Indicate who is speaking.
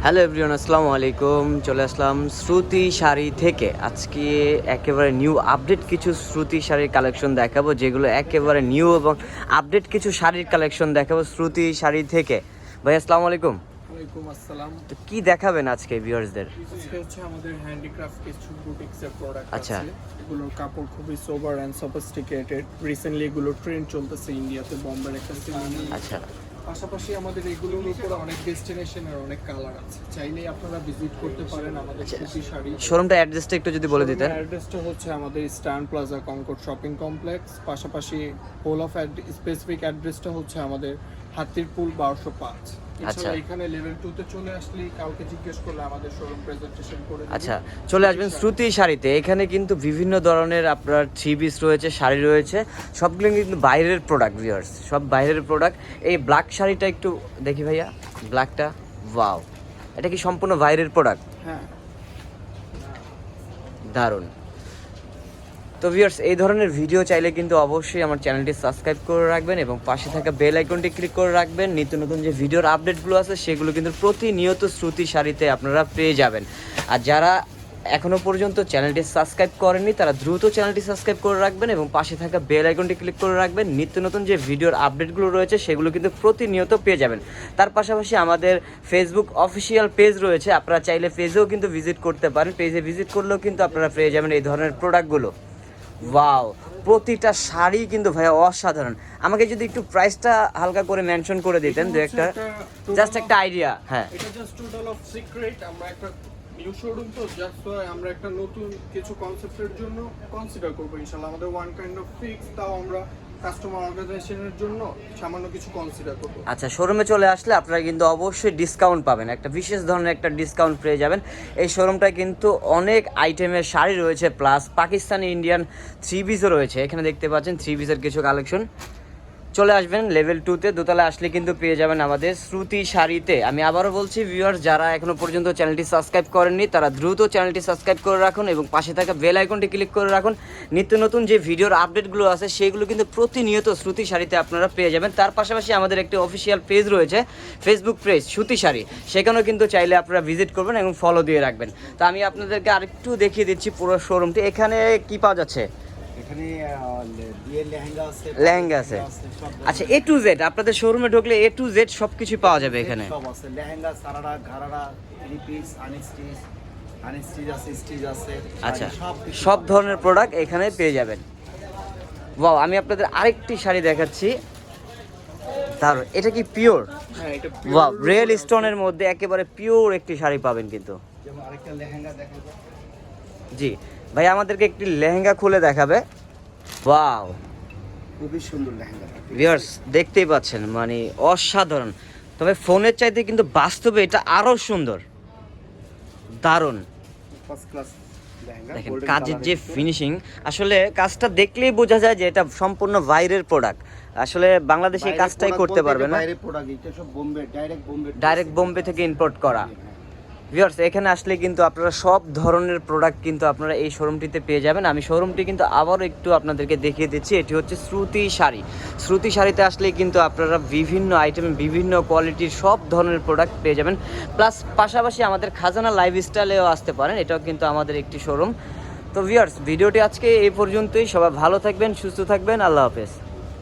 Speaker 1: Hello everyone, আসসালামু আলাইকুম। চলে আসলাম শ্রুতি শাড়ি থেকে। আজকে একেবারে নিউ আপডেট কিছু শ্রুতি শাড়ির কালেকশন দেখাবো, যেগুলো একেবারে নিউ এবং আপডেট কিছু শাড়ির কালেকশন দেখাবো শ্রুতি শাড়ি থেকে। ভাই আসসালামু আলাইকুম।
Speaker 2: ওয়ালাইকুম আসসালাম।
Speaker 1: তো কি দেখাবেন আজকে ভিউয়ার্সদের?
Speaker 2: আজকে হচ্ছে আমাদের হ্যান্ডিক্রাফট কিছু বুটিক্সের প্রোডাক্ট
Speaker 1: আচ্ছা।
Speaker 2: আছে। এগুলোর কাপড় খুবই সোবার অ্যান্ড সফিস্টিকেটেড। রিসেন্টলি এগুলো ট্রেন্ড চলতেছে ইন্ডিয়াতে, বোম্বের একটা সিনেমা।
Speaker 1: আচ্ছা,
Speaker 2: পাশাপাশি আমাদের এগুলোর উপরে অনেক ডেস্টিনেশন আর অনেক কালার আছে, চাইলেই আপনারা ভিজিট করতে পারেন আমাদের সুতি শাড়ি
Speaker 1: শোরুমটা অ্যাড্রেসটা একটু যদি বলে দিতেন।
Speaker 2: অ্যাড্রেসটা হচ্ছে আমাদের স্টান প্লাজা কনকর্ড শপিং কমপ্লেক্স। পাশাপাশি হোল অফ স্পেসিফিক অ্যাড্রেসটা হচ্ছে আমাদের হাতিরপুল 1205।
Speaker 1: আচ্ছা।
Speaker 2: এখানে লেভেল 2 তে চলে আসলে কাউকে জিজ্ঞেস করলে আমাদের শোরুম প্রেজেন্টেশন করে দিবে।
Speaker 1: আচ্ছা, চলে আসবেন শ্রুতি শাড়িতে। এখানে কিন্তু বিভিন্ন ধরনের আপনার থ্রি পিস রয়েছে, শাড়ি রয়েছে, সবগুলো কিন্তু বাইরের প্রোডাক্ট ভিউয়ার্স, সব বাইরের প্রোডাক্ট। এই ব্ল্যাক শাড়িটা একটু দেখি ভাইয়া, ব্ল্যাকটা, ওয়াও, এটা কি সম্পূর্ণ বাইরের প্রোডাক্ট?
Speaker 2: হ্যাঁ,
Speaker 1: দারুণ। তো ভিউয়ার্স, এই ধরনের ভিডিও চাইলে কিন্তু অবশ্যই আমার চ্যানেলটি সাবস্ক্রাইব করে রাখবেন এবং পাশে থাকা বেল আইকনটি ক্লিক করে রাখবেন। নিত্য নতুন যে ভিডিওর আপডেটগুলো আছে সেগুলো কিন্তু প্রতিনিয়ত শ্রুতি শাড়িতে আপনারা পেয়ে যাবেন। আর যারা এখনও পর্যন্ত চ্যানেলটি সাবস্ক্রাইব করেননি তারা দ্রুত চ্যানেলটি সাবস্ক্রাইব করে রাখবেন এবং পাশে থাকা বেল আইকনটি ক্লিক করে রাখবেন। নিত্য নতুন যে ভিডিওর আপডেটগুলো রয়েছে সেগুলো কিন্তু প্রতিনিয়ত পেয়ে যাবেন। তার পাশাপাশি আমাদের ফেসবুক অফিসিয়াল পেজ রয়েছে, আপনারা চাইলে পেজেও কিন্তু ভিজিট করতে পারেন। পেজে ভিজিট করলেও কিন্তু আপনারা পেয়ে যাবেন এই ধরনের প্রোডাক্টগুলো। ওয়াও, প্রতিটা শাড়ি কিন্তু ভাইয়া অসাধারণ। আমাকে যদি একটু প্রাইসটা হালকা করে মেনশন করে দিতেন, দু একটা, জাস্ট একটা আইডিয়া। হ্যাঁ,
Speaker 2: এটা জাস্ট টোটাল অফ সিক্রেট। আমরা একটা নিউ শোরুম, তো জাস্ট আমরা একটা নতুন কিছু কনসেপ্টের জন্য কনসিডার করব ইনশাআল্লাহ। আমাদের ওয়ান কাইন্ড অফ ফিক্স, তাও আমরা কাস্টমার অর্গানাইজেশনের জন্য সামান্য কিছু কনসিডার করব।
Speaker 1: আচ্ছা, শোরুমে চলে আসলে আপনারা কিন্তু অবশ্যই ডিসকাউন্ট পাবেন, একটা বিশেষ ধরনের একটা ডিসকাউন্ট পেয়ে যাবেন। এই শোরুমটায় কিন্তু অনেক আইটেমের শাড়ি রয়েছে, প্লাস পাকিস্তানি ইন্ডিয়ান থ্রি পিসও রয়েছে। এখানে দেখতে পাচ্ছেন থ্রি পিসের কিছু কালেকশন। চলে আসবেন লেভেল 2-তে, দোতলা আসলে কিন্তু পেয়ে যাবেন আমাদের শ্রুতি শাড়িতে। আমি আবারও বলছি ভিউয়ার্স, যারা এখনো পর্যন্ত চ্যানেলটি সাবস্ক্রাইব করেননি তারা দ্রুত চ্যানেলটি সাবস্ক্রাইব করে রাখুন এবং পাশে থাকা বেল আইকনটি ক্লিক করে রাখুন। নিত্য নতুন যে ভিডিওর আপডেটগুলো আছে সেগুলো কিন্তু প্রতিনিয়ত শ্রুতি শাড়িতে আপনারা পেয়ে যাবেন। তার পাশাপাশি আমাদের একটি অফিসিয়াল পেজ রয়েছে, ফেসবুক পেজ শ্রুতি শাড়ি, সেখানেও কিন্তু চাইলে আপনারা ভিজিট করবেন এবং ফলো দিয়ে রাখবেন। তো আমি আপনাদেরকে আরেকটু দেখিয়ে দিচ্ছি পুরো শোরুমটি। এখানে কি পাওয়া যাচ্ছে?
Speaker 3: এখানে বিয়ের লেহেঙ্গা আছে,
Speaker 1: লেহেঙ্গা আছে। আচ্ছা, এ টু জেড আপনাদের শোরুমে ঢুকলে এ টু জেড সব কিছু পাওয়া যাবে এখানে?
Speaker 3: সব আছে, লেহেঙ্গা, সারারা, ঘাড়ারা, থ্রি পিস, আনস্টিচ আছে, স্টিচ আছে।
Speaker 1: আচ্ছা,
Speaker 3: শাড়ি
Speaker 1: সব ধরনের প্রোডাক্ট এখানে পেয়ে যাবেন। ওয়াও, আমি আপনাদের আরেকটি শাড়ি দেখাচ্ছি, দারুণ। এটা কি পিওর?
Speaker 2: হ্যাঁ, এটা
Speaker 1: ওয়াও, রিয়েল স্টোনের মধ্যে একেবারে পিওর একটি শাড়ি পাবেন কিন্তু।
Speaker 3: যেমন আরেকটা লেহেঙ্গা দেখাবো।
Speaker 1: জি ভাই, আমাদেরকে একটি লেহেঙ্গা খুলে দেখাবে। ওয়াও
Speaker 3: খুবই সুন্দর লেহেঙ্গা।
Speaker 1: ভিউয়ার্স, দেখতেই পাচ্ছেন, মানে অসাধারণ। তবে ফোনের চাইতে কিন্তু বাস্তবে এটা আরো সুন্দর, দারুণ।
Speaker 3: First class lehenga.
Speaker 1: দেখেন
Speaker 3: golden
Speaker 1: কাজের
Speaker 3: colour
Speaker 1: যে
Speaker 3: একটু।
Speaker 1: ফিনিশিং, আসলে কাজটা দেখলেই বোঝা যায় যে এটা সম্পূর্ণ বাইরের প্রোডাক্ট। আসলে বাংলাদেশে এই
Speaker 3: বাইরের
Speaker 1: কাজটাই
Speaker 3: product
Speaker 1: করতে
Speaker 3: বলতে
Speaker 1: পারবে
Speaker 3: এটা
Speaker 1: না,
Speaker 3: বাইরের প্রোডাক্ট, এটা সব বোম্বে,
Speaker 1: ডাইরেক্ট বোম্বে থেকে ইম্পোর্ট করা। ভিউয়ার্স, এখানে আসলে কিন্তু আপনারা সব ধরনের প্রোডাক্ট কিন্তু আপনারা এই শোরুমটিতে পেয়ে যাবেন। আমি শোরুমটি কিন্তু আবারও একটু আপনাদেরকে দেখিয়ে দিচ্ছি। এটি হচ্ছে শ্রুতি শাড়ি। শ্রুতি শাড়িতে আসলে কিন্তু আপনারা বিভিন্ন আইটেম, বিভিন্ন কোয়ালিটির সব ধরনের প্রোডাক্ট পেয়ে যাবেন। প্লাস পাশাপাশি আমাদের খাজানা লাইফস্টাইলেও আসতে পারেন, এটাও কিন্তু আমাদের একটি শোরুম। তো ভিউয়ার্স, ভিডিওটি আজকে এই পর্যন্তই। সবাই ভালো থাকবেন, সুস্থ থাকবেন, আল্লাহ হাফেজ।